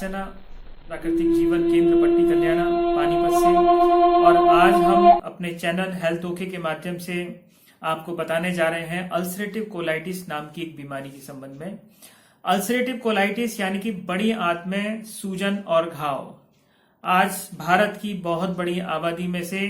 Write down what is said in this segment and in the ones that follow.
अर्चना, प्राकृतिक जीवन केंद्र पट्टी कल्याणा पानीपत से। और आज हम अपने चैनल हेल्थ ओके के माध्यम से आपको बताने जा रहे हैं अल्सरेटिव कोलाइटिस नाम की एक बीमारी के संबंध में। अल्सरेटिव कोलाइटिस यानी कि बड़ी आंत में सूजन और घाव। आज भारत की बहुत बड़ी आबादी में से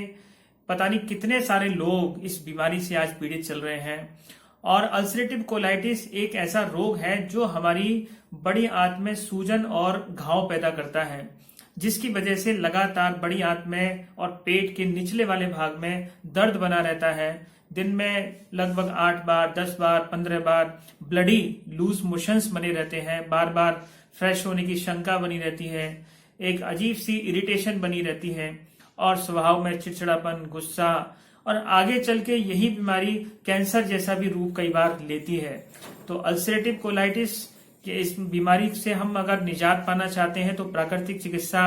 पता नहीं कितने सारे लोग इस बीमारी से आज पीड़ित चल रहे हैं। और अल्सरेटिव कोलाइटिस एक ऐसा रोग है जो हमारी बड़ी आंत में सूजन और घाव पैदा करता है, जिसकी वजह से लगातार बड़ी आंत में और पेट के निचले वाले भाग में दर्द बना रहता है। दिन में लगभग 8 बार, 10 बार, 15 बार ब्लडी लूज मोशंस बने रहते हैं। बार बार फ्रेश होने की शंका बनी रहती है। एक अजीब सी इरिटेशन बनी रहती है और स्वभाव में चिड़चिड़ापन, गुस्सा, और आगे चल के यही बीमारी कैंसर जैसा भी रूप कई बार लेती है। तो अल्सरेटिव कोलाइटिस के इस बीमारी से हम अगर निजात पाना चाहते हैं तो प्राकृतिक चिकित्सा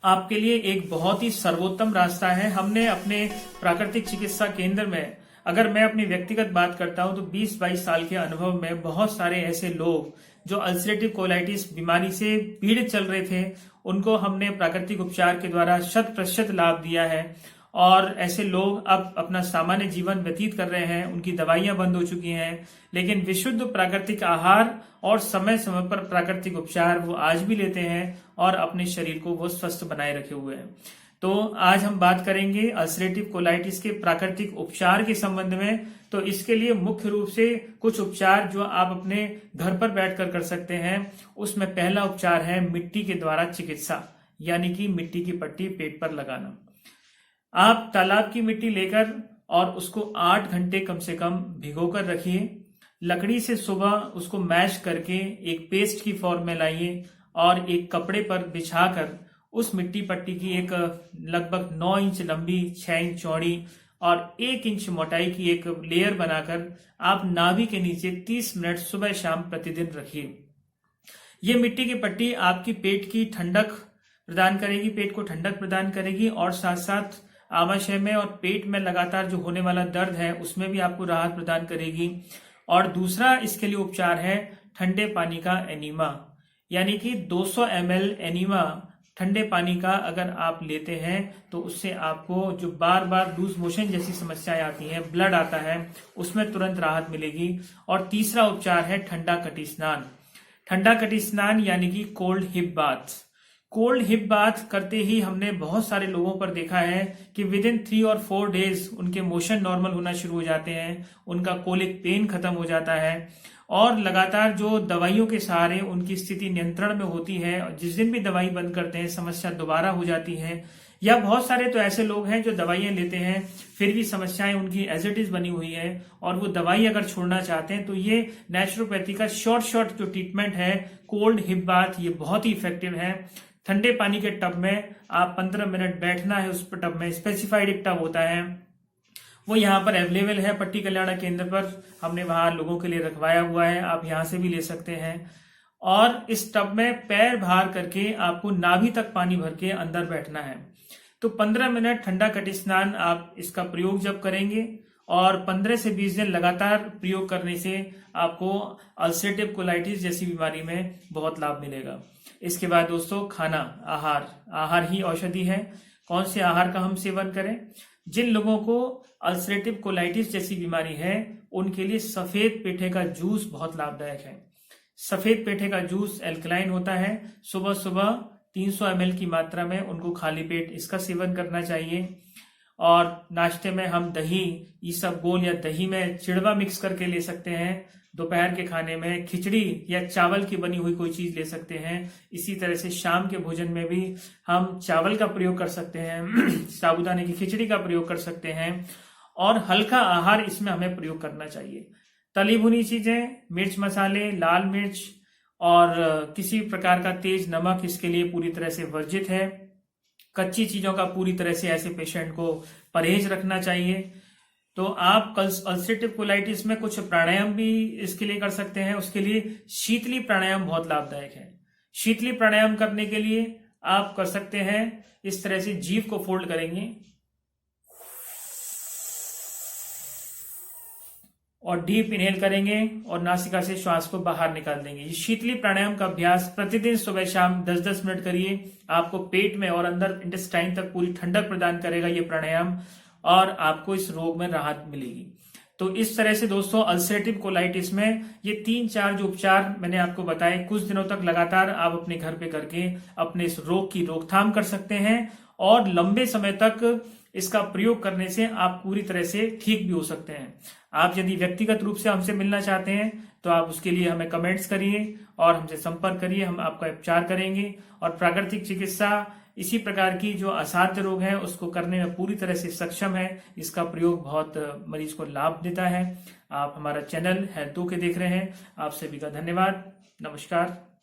आपके लिए एक बहुत ही सर्वोत्तम रास्ता है। हमने अपने प्राकृतिक चिकित्सा केंद्र में, अगर मैं अपनी व्यक्तिगत बात करता हूं तो 20-22 साल के अनुभव में बहुत सारे ऐसे लोग जो अल्सरेटिव कोलाइटिस बीमारी से पीड़ित चल रहे थे, उनको हमने प्राकृतिक उपचार के द्वारा 100% लाभ दिया है। और ऐसे लोग अब अपना सामान्य जीवन व्यतीत कर रहे हैं। उनकी दवाइयां बंद हो चुकी हैं, लेकिन विशुद्ध प्राकृतिक आहार और समय समय पर प्राकृतिक उपचार वो आज भी लेते हैं और अपने शरीर को वो स्वस्थ बनाए रखे हुए हैं। तो आज हम बात करेंगे अल्सरेटिव कोलाइटिस के प्राकृतिक उपचार के संबंध में। तो इसके लिए मुख्य रूप से कुछ उपचार जो आप अपने घर पर बैठकर कर सकते हैं। उसमें पहला उपचार है मिट्टी के द्वारा चिकित्सा, यानी कि मिट्टी की पट्टी पेट पर लगाना। आप तालाब की मिट्टी लेकर और उसको 8 घंटे कम से कम भिगोकर रखिए। लकड़ी से सुबह उसको मैश करके एक पेस्ट की फॉर्म में लाइए और एक कपड़े पर बिछाकर उस मिट्टी पट्टी की एक लगभग 9 इंच लंबी, 6 इंच चौड़ी और 1 इंच मोटाई की एक लेयर बनाकर आप नाभि के नीचे 30 मिनट सुबह शाम प्रतिदिन रखिए। ये मिट्टी की पट्टी आपकी पेट की ठंडक प्रदान करेगी, पेट को ठंडक प्रदान करेगी और साथ साथ आमाशय में और पेट में लगातार जो होने वाला दर्द है उसमें भी आपको राहत प्रदान करेगी। और दूसरा इसके लिए उपचार है ठंडे पानी का एनीमा, यानी कि 200 ml एनीमा ठंडे पानी का अगर आप लेते हैं तो उससे आपको जो बार बार लूज मोशन जैसी समस्याएं आती हैं, ब्लड आता है, उसमें तुरंत राहत मिलेगी। और तीसरा उपचार है ठंडा कटी स्नान। ठंडा कटी स्नान यानी कि cold hip bath. Cold hip bath करते ही हमने बहुत सारे लोगों पर देखा है कि विद इन 3 और 4 डेज उनके मोशन नॉर्मल होना शुरू हो जाते हैं, उनका कोलिक पेन खत्म हो जाता है और लगातार जो दवाइयों के सहारे उनकी स्थिति नियंत्रण में होती है। जिस दिन भी दवाई बंद करते हैं समस्या दोबारा हो जाती है। या बहुत सारे तो ऐसे लोग हैं जो दवाइयां लेते हैं फिर भी समस्याएं उनकी एज इट इज बनी हुई है और वो दवाई अगर छोड़ना चाहते हैं तो ये नेचुरोपैथी का शॉर्ट जो ट्रीटमेंट है कोल्ड हिप बाथ, ये बहुत ही इफेक्टिव है। ठंडे पानी के टब में आप 15 मिनट बैठना है। उस टब में स्पेसिफाइड एक टब होता है, वो यहाँ पर अवेलेबल है पट्टी कल्याणा केंद्र पर। हमने वहां लोगों के लिए रखवाया हुआ है, आप यहाँ से भी ले सकते हैं। और इस टब में पैर भार करके आपको नाभि तक पानी भर के अंदर बैठना है। तो 15 मिनट ठंडा कटी स्नान आप इसका प्रयोग जब करेंगे और 15 से 20 दिन लगातार प्रयोग करने से आपको अल्सरेटिव कोलाइटिस जैसी बीमारी में बहुत लाभ मिलेगा। इसके बाद दोस्तों खाना, आहार ही औषधि है। कौन से आहार का हम सेवन करें? जिन लोगों को अल्सरेटिव कोलाइटिस जैसी बीमारी है उनके लिए सफेद पेठे का जूस बहुत लाभदायक है। सफेद पेठे का जूस एल्कलाइन होता है। सुबह सुबह 300 ml की मात्रा में उनको खाली पेट इसका सेवन करना चाहिए। और नाश्ते में हम दही, ईसबगोल या दही में चिड़वा मिक्स करके ले सकते हैं। दोपहर के खाने में खिचड़ी या चावल की बनी हुई कोई चीज ले सकते हैं। इसी तरह से शाम के भोजन में भी हम चावल का प्रयोग कर सकते हैं, साबूदाने की खिचड़ी का प्रयोग कर सकते हैं और हल्का आहार इसमें हमें प्रयोग करना चाहिए। तली भुनी चीजें, मिर्च मसाले, लाल मिर्च और किसी प्रकार का तेज नमक इसके लिए पूरी तरह से वर्जित है। कच्ची चीजों का पूरी तरह से ऐसे पेशेंट को परहेज रखना चाहिए। तो आप अल्सरेटिव कोलाइटिस में कुछ प्राणायाम भी इसके लिए कर सकते हैं। उसके लिए शीतली प्राणायाम बहुत लाभदायक है। शीतली प्राणायाम करने के लिए आप कर सकते हैं इस तरह से, जीभ को फोल्ड करेंगे और डीप इनहेल करेंगे और नासिका से श्वास को बाहर निकाल देंगे। ये शीतली प्राणायाम का अभ्यास प्रतिदिन सुबह शाम 10-10 मिनट करिए। आपको पेट में और अंदर इंटेस्टाइन तक पूरी ठंडक प्रदान करेगा ये प्राणायाम, और आपको इस रोग में राहत मिलेगी। तो इस तरह से दोस्तों अल्सरेटिव कोलाइटिस में ये 3-4 जो उपचार मैंने आपको बताए, कुछ दिनों तक लगातार आप अपने घर पे करके अपने इस रोग की रोकथाम कर सकते हैं, और लंबे समय तक इसका प्रयोग करने से आप पूरी तरह से ठीक भी हो सकते हैं। आप यदि व्यक्तिगत रूप से हमसे मिलना चाहते हैं तो आप उसके लिए हमें कमेंट्स करिए और हमसे संपर्क करिए, हम आपका उपचार करेंगे। और प्राकृतिक चिकित्सा इसी प्रकार की जो असाध्य रोग है उसको करने में पूरी तरह से सक्षम है। इसका प्रयोग बहुत मरीज को लाभ देता है। आप हमारा चैनल हेल्थ ओके देख रहे हैं। आप सभी का धन्यवाद। नमस्कार।